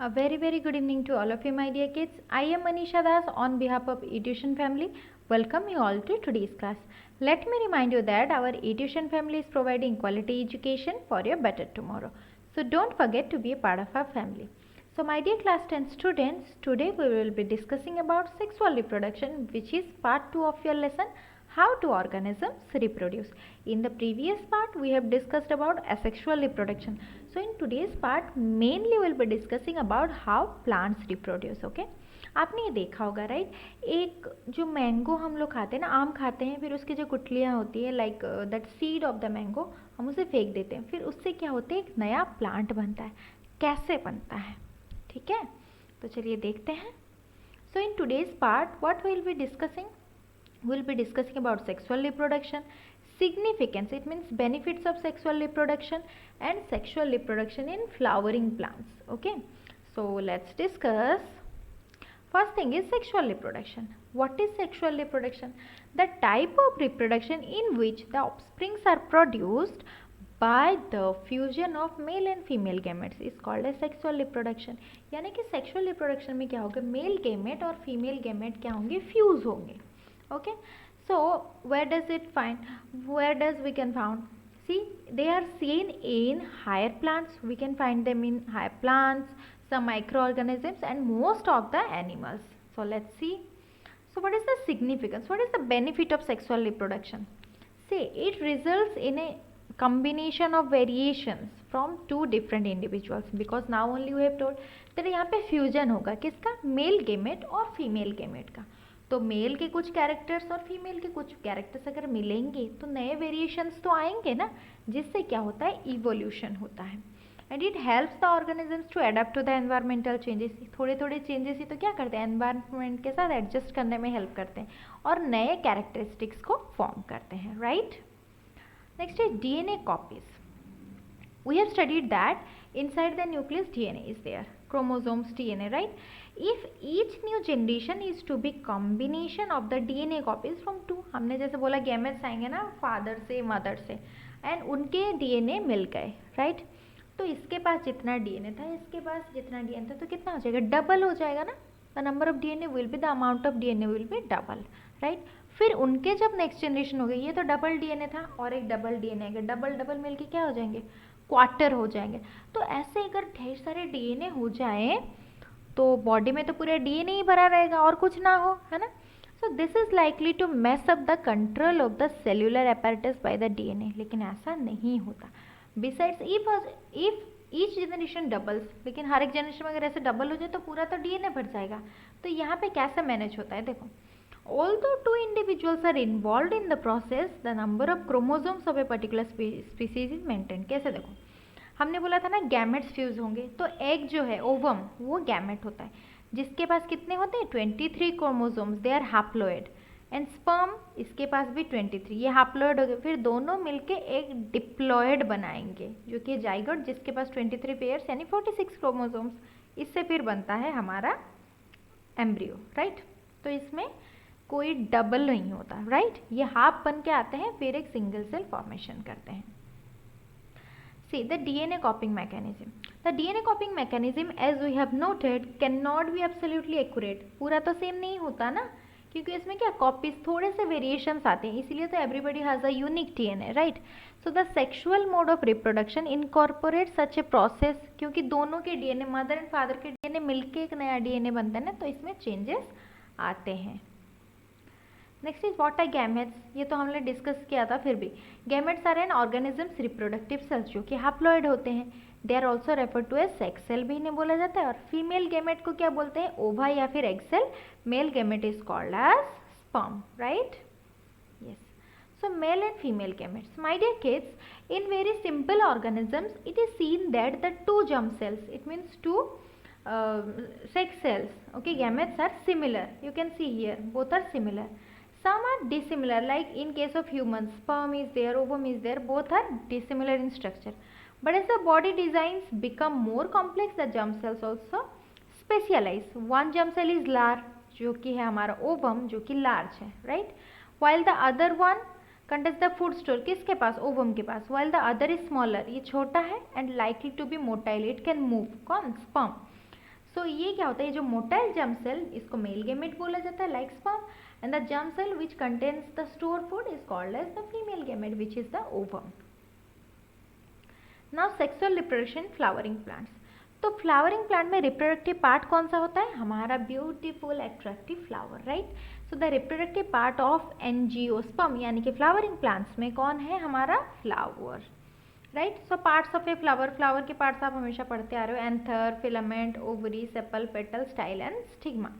A very good evening to all of you, my dear kids. I am Manisha Das on behalf of eTuition family. Welcome you all to today's class. Let me remind you that our eTuition family is providing quality education for your better tomorrow. So don't forget to be a part of our family. So my dear class 10 students, today we will be discussing about sexual reproduction, which is part 2 of your lesson, how do organisms reproduce. In the previous part we have discussed about asexual reproduction. So in today's part mainly we'll be discussing about how plants reproduce. Okay, आपने ये देखा होगा right, एक जो mango हम लोग खाते हैं ना, आम खाते हैं, फिर उसकी जो गुठलियाँ होती है like that seed of the mango, हम उसे फेंक देते हैं, फिर उससे क्या होता है, एक नया प्लांट बनता है. कैसे बनता है, ठीक है, तो चलिए देखते हैं. So in today's part what will be discussing, we'll be discussing about sexual reproduction, significance, it means benefits of sexual reproduction, and sexual reproduction in flowering plants. Okay, so let's discuss. First thing is sexual reproduction. What is sexual reproduction? The type of reproduction in which the offsprings are produced by the fusion of male and female gametes is called as sexual reproduction. यानी कि sexual reproduction में क्या होगा, mail gamete और female gamete क्या होंगे, fuse होंगे. Okay, so where does it find, where does we can found, see they are seen in higher plants, we can find them in higher plants, some microorganisms and most of the animals. So let's see. So what is the significance, what is the benefit of sexual reproduction? See, it results in a combination of variations from two different individuals, because now only we have told that यहाँ पे fusion होगा किसका, mail gamete और female gamete का. तो mail के कुछ characters और फीमेल के कुछ कैरेक्टर्स अगर मिलेंगे तो नए वेरिएशंस तो आएंगे ना, जिससे क्या होता है, इवोल्यूशन होता है. And it helps the organisms to adapt to the environmental changes. थोड़े थोड़े चेंजेस ही तो क्या करते हैं, एनवायरमेंट के साथ एडजस्ट करने में हेल्प करते हैं और नए कैरेक्टरिस्टिक्स को फॉर्म करते हैं. Right, next is DNA copies. We have studied that inside the nucleus DNA is there, chromosomes DNA, right? If each new generation is to be combination of the DNA copies from two, हमने जैसे बोला gametes आएंगे ना father से mother से, and उनके DNA मिल गए, right? तो इसके पास जितना DNA था, इसके पास जितना DNA था, तो कितना हो जाएगा, डबल हो जाएगा ना. The number of DNA will be, the amount of DNA will be double, right? फिर उनके जब नेक्स्ट जनरेशन हो गई, ये तो डबल DNA था और एक डबल DNA आएगा, डबल डबल मिलके क्या हो जाएंगे, क्वार्टर हो जाएंगे. तो ऐसे अगर ढेर सारे डीएनए हो जाए तो बॉडी में तो पूरा डीएनए ही भरा रहेगा और कुछ ना हो, है ना. So this is likely to mess up the control of the cellular apparatus by the DNA. लेकिन ऐसा नहीं होता. Besides if each generation doubles, लेकिन हर एक जनरेशन में अगर ऐसे डबल हो जाए तो पूरा तो डीएनए भर जाएगा. तो यहाँ पे कैसे मैनेज होता है, देखो, although two individuals are involved in the process, the number of chromosomes of a particular species is maintained. कैसे, देखो, हमने बोला था ना गैमेट्स फ्यूज होंगे, तो एग जो है, ओवम, वो गैमेट होता है जिसके पास कितने होते हैं, 23 chromosomes, they are haploid. And sperm, इसके पास भी 23, ये हैप्लॉइड हो गए. फिर दोनों मिलके एक डिप्लॉयड बनाएंगे जो कि जाइगोट, जिसके पास 23 पेयर्स यानी 46 क्रोमोसोम्स. इससे फिर बनता है हमारा एम्ब्रियो, राइट? तो इसमें कोई डबल नहीं होता, राइट? ये हाफ बन के आते हैं, फिर एक सिंगल सेल फॉर्मेशन करते हैं. See the DNA copying mechanism. The DNA copying mechanism, as we have noted, cannot be absolutely accurate. पूरा तो सेम नहीं होता ना, क्योंकि इसमें क्या कॉपीज, थोड़े से वेरिएशंस आते हैं, इसीलिए तो everybody has a unique DNA, right? So the sexual mode of reproduction incorporate such a process, क्योंकि दोनों के DNA, मदर एंड फादर के DNA मिलके एक नया DNA बनता है ना, तो इसमें चेंजेस आते हैं. Next is what are gametes. ये तो हमने डिस्कस किया था, फिर भी gametes are an organisms reproductive cells जो कि हैप्लॉइड होते हैं. They are also refer to as sex cell भी इन्हें बोला जाता है. और फीमेल गैमेट को क्या बोलते हैं, ओवा या फिर egg cell. Male gamete is called as sperm, right? Yes. So male and female gametes. My dear kids, in very simple organisms it is seen that the two germ cells, it means two sex cells, okay, gametes are similar. You can see here both are similar. Some are dissimilar, like in case of humans, sperm is there, ovum is there, both are dissimilar in structure. But as the body designs become more complex, the germ cells also specialize. One germ cell is large, जो कि है हमारा ovum, जो कि large है, right? While the other one contains the food store, किसके पास, ovum के पास. While the other is smaller, ये छोटा है and likely to be motile, it can move. कौन, sperm. सो ये क्या होता है, ये जो मोटाइल जर्म सेल, इसको मेल गेमेट बोला जाता है like sperm, and the germ cell which contains the store food is called as the female gamete which is the ovum. Now sexual reproduction flowering plants. तो flowering plant में reproductive part कौन सा होता है, हमारा beautiful attractive flower, right. So the reproductive part of angiosperm यानी कि flowering plants में कौन है, हमारा flower, right. So parts of a flower, flower के पार्ट्स आप हमेशा पढ़ते आ रहे हो, anther, filament, ovary, sepal, petal, style and stigma.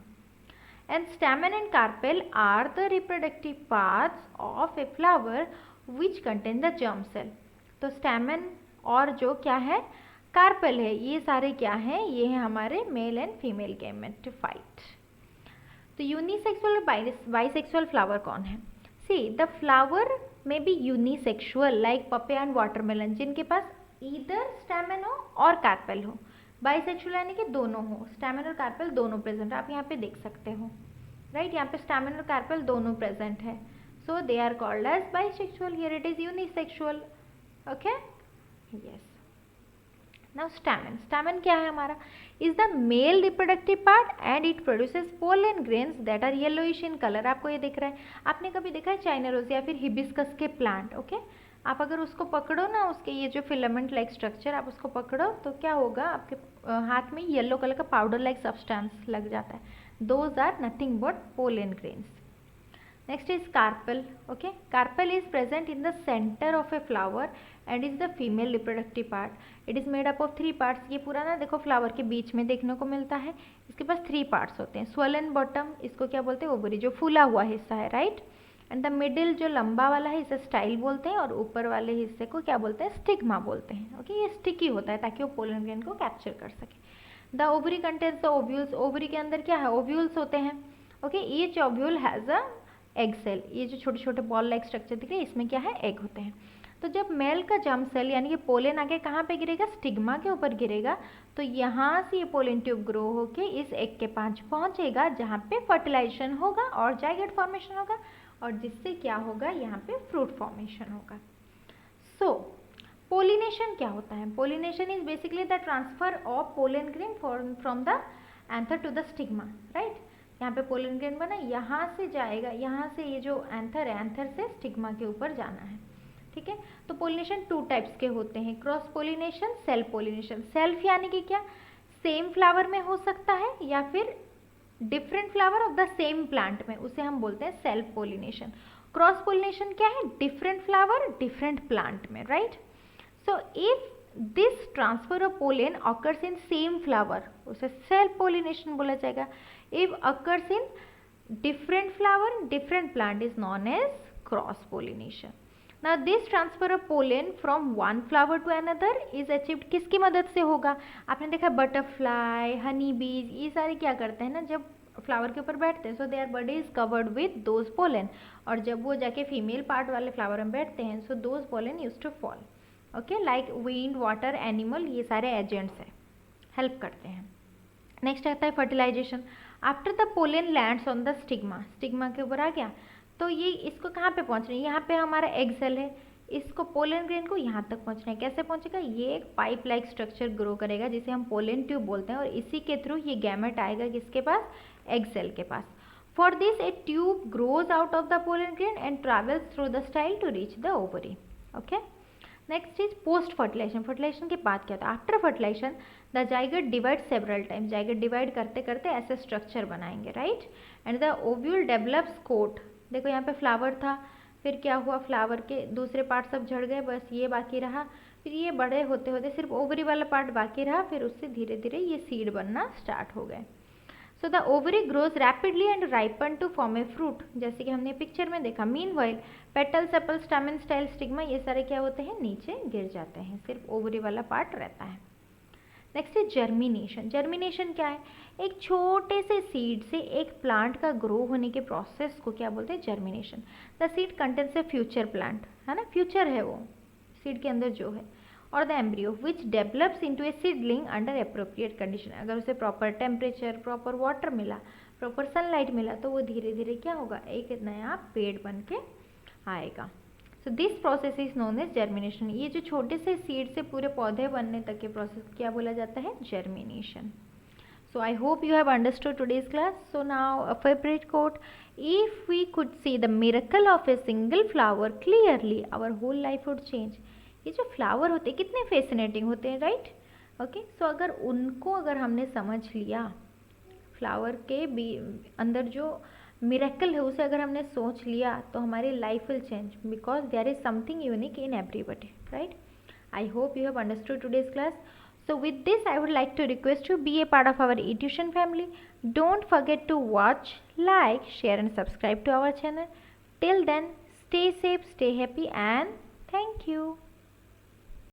And stamen and carpel are the reproductive parts of a flower which contain the germ cell. तो stamen और जो क्या है, कार्पेल है, ये सारे क्या हैं, ये हैं हमारे मेल एंड फीमेल गेमेटोफाइट. तो यूनिसेक्सुअल और बाइसेक्सुअल फ्लावर कौन है. See the flower may be unisexual like papaya and watermelon, जिनके पास ईदर स्टैमेन हो और कार्पेल हो. बाइसेक्सुअल यानी कि दोनों हो, स्टैमेन और कार्पेल दोनों प्रेजेंट, आप यहाँ पे देख सकते हो, राइट. यहाँ पे स्टैमेन और कार्पेल दोनों प्रेजेंट है, so they are called as bisexual. Here it is unisexual. Okay, yes. Now stamen, stamen क्या है हमारा, is the male reproductive part and it produces pollen grains that are yellowish in colour. आपको ये दिख रहा है, आपने कभी देखा है चाइना रोज या फिर हिबिस्कस के प्लांट, ओके. आप अगर उसको पकड़ो ना, उसके ये जो फिलामेंट लाइक स्ट्रक्चर, आप उसको पकड़ो तो क्या होगा, आपके हाथ में येलो कलर का पाउडर लाइक सब्सटेंस लग जाता है. Those are nothing but pollen grains. Next is carpel. Okay, carpel is present in the center of a flower and is the female reproductive part. It is made up of 3 parts. ये पूरा ना देखो flower के बीच में देखने को मिलता है, इसके पास 3 पार्ट्स होते हैं. swollen bottom, इसको क्या बोलते हैं, ओवरी, जो फूला हुआ हिस्सा है, राइट. एंड द मिडिल जो लंबा वाला है इसे स्टाइल बोलते हैं, और ऊपर वाले हिस्से को क्या बोलते हैं, स्टिग्मा बोलते हैं. ओके, ये स्टिकी होता है ताकि वो पोलन ग्रेन को कैप्चर कर सके. The ovary contains the ovules. Ovary के अंदर क्या है, ओव्यूल्स होते हैं. Okay, each ovule has a egg cell. ये जो छोटे छोटे बॉल लाइक स्ट्रक्चर दिख रहे हैं, इसमें क्या है, एग होते हैं. तो जब मेल का जर्म सेल यानी कि पोलन आके कहाँ पे गिरेगा, स्टिग्मा के ऊपर गिरेगा, तो यहाँ से ये पोलन ट्यूब ग्रो होके इस एग के पास पहुँचेगा, जहाँ पे फर्टिलाइजेशन होगा और जाइगोट फॉर्मेशन होगा, और जिससे क्या होगा, यहाँ पे फ्रूट फॉर्मेशन होगा. सो पोलिनेशन क्या होता है, pollination is basically the transfer of pollen grain from the anther to the stigma, right. यहाँ पे पोलन ग्रेन बना, यहाँ से जाएगा, यहाँ से ये जो एंथर है, एंथर से स्टिग्मा के ऊपर जाना है, ठीक है. तो पोलिनेशन 2 टाइप्स के होते हैं, cross pollination, self pollination. Self यानी कि क्या, सेम फ्लावर में हो सकता है या फिर different flower of the same plant में, उसे हम बोलते हैं सेल्फ पोलिनेशन. क्रॉस पोलिनेशन क्या है, डिफरेंट फ्लावर डिफरेंट प्लांट में, right. So if this transfer of pollen occurs in same flower, उसे सेल्फ पोलिनेशन बोला जाएगा. If occurs in different flower, different plant is known as cross pollination. Now this transfer of pollen from one flower to another is achieved किसकी मदद से होगा, आपने देखा butterfly, Honey बीज, ये सारे क्या करते हैं ना, जब फ्लावर के ऊपर बैठते हैं, so their body is covered with those pollen, और जब वो जाके फीमेल पार्ट वाले फ्लावर में बैठते हैं, so those pollen use to fall. Okay, like wind, water, animal, ये सारे एजेंट्स हैं, हेल्प करते हैं. नेक्स्ट आता है fertilisation. After the pollen lands on the stigma, stigma के ऊपर आ गया, तो ये इसको कहाँ पे पहुँचना है, यहाँ पे हमारा एग सेल है, इसको पोलन ग्रेन को यहाँ तक पहुँचना है. कैसे पहुँचेगा, ये एक पाइप लाइक स्ट्रक्चर ग्रो करेगा जिसे हम पोलन ट्यूब बोलते हैं, और इसी के थ्रू ये गैमेट आएगा किसके पास, एग सेल के पास. For this a tube grows out of the pollen grain and travels through the style to reach the ovary. Okay, next is post fertilization. Fertilization के बाद क्या होता है, after fertilization the zygote divide several times. Zygote divide करते करते ऐसे structure बनाएंगे, right. And the ovule develops coat. देखो यहाँ पे फ्लावर था, फिर क्या हुआ, फ्लावर के दूसरे पार्ट सब झड़ गए, बस ये बाकी रहा. फिर ये बड़े होते होते सिर्फ ओवरी वाला पार्ट बाकी रहा, फिर उससे धीरे धीरे ये सीड बनना स्टार्ट हो गए. So the ovary grows rapidly and ripen to form a fruit, जैसे कि हमने पिक्चर में देखा. Meanwhile petal, sepal, stamen, style, stigma, ये सारे क्या होते हैं, नीचे गिर जाते हैं, सिर्फ ओवरी वाला पार्ट रहता है. नेक्स्ट है जर्मिनेशन. जर्मिनेशन क्या है, एक छोटे से सीड से एक प्लांट का ग्रो होने के प्रोसेस को क्या बोलते हैं, germination. The seed contains A future plant, है ना, फ्यूचर है वो सीड के अंदर जो है, और the embryo which develops into A seedling under appropriate condition. अगर उसे प्रॉपर टेम्परेचर, प्रॉपर वाटर मिला, प्रॉपर सनलाइट मिला, तो वो धीरे धीरे क्या होगा, एक नया पेड़ बन के आएगा. So this process is known as germination. ये जो छोटे से सीड से पूरे पौधे बनने तक के प्रोसेस क्या बोला जाता है, germination. So I hope you have understood today's class. So now a favorite quote: if we could see the miracle of a single flower clearly, our whole life would change. ये जो flower होते हैं कितने fascinating होते हैं, right? Okay, सो अगर हमने समझ लिया, फ्लावर के भी अंदर जो मिरेकल है उसे अगर हमने सोच लिया, तो हमारी life will change, because there is something unique in everybody, right? I hope you have understood today's class. So with this, I would like to request you be a part of our eTuition family. Don't forget to watch, like, share and subscribe to our channel. Till then, stay safe, stay happy and thank you.